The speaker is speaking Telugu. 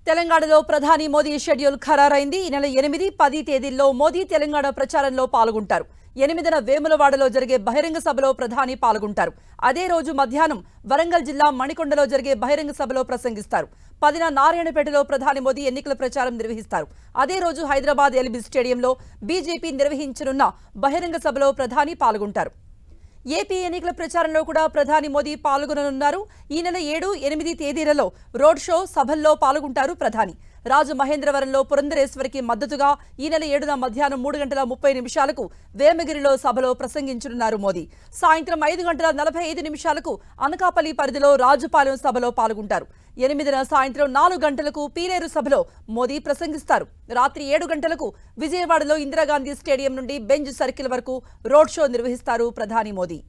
తెలంగాణలో ప్రధాని మోదీ షెడ్యూల్ ఖరారైంది. ఈ నెల 8, 10 తేదీల్లో మోదీ తెలంగాణ ప్రచారంలో పాల్గొంటారు. 8న వేములవాడలో జరిగే బహిరంగ సభలో ప్రధాని పాల్గొంటారు. అదే రోజు మధ్యాహ్నం వరంగల్ జిల్లా మణికొండలో జరిగే బహిరంగ సభలో ప్రసంగిస్తారు. 10న నారాయణపేటలో ప్రధాని మోదీ ఎన్నికల ప్రచారం నిర్వహిస్తారు. అదే రోజు హైదరాబాద్ ఎల్బీ స్టేడియంలో బీజేపీ నిర్వహించనున్న బహిరంగ సభలో ప్రధాని పాల్గొంటారు. ఏపీ ఎన్నికల ప్రచారంలో కూడా ప్రధాని మోదీ పాల్గొననున్నారు. ఈ నెల 7, 8 తేదీలలో రోడ్ షో సభల్లో పాల్గొంటారు ప్రధాని. రాజమహేంద్రవరంలో పురంధరేశ్వరికి మద్దతుగా ఈ నెల 7న మధ్యాహ్నం 3:30 వేమగిరిలో సభలో ప్రసంగించనున్నారు మోదీ. సాయంత్రం 5:45 అనకాపల్లి పరిధిలో రాజుపాలెం సభలో పాల్గొంటారు. 8న సాయంత్రం 4 గంటలకు పీలేరు సభలో మోదీ ప్రసంగిస్తారు. రాత్రి 7 గంటలకు విజయవాడలో ఇందిరాగాంధీ స్టేడియం నుండి బెంజ్ సర్కిల్ వరకు రోడ్ షో నిర్వహిస్తారు ప్రధాని మోదీ.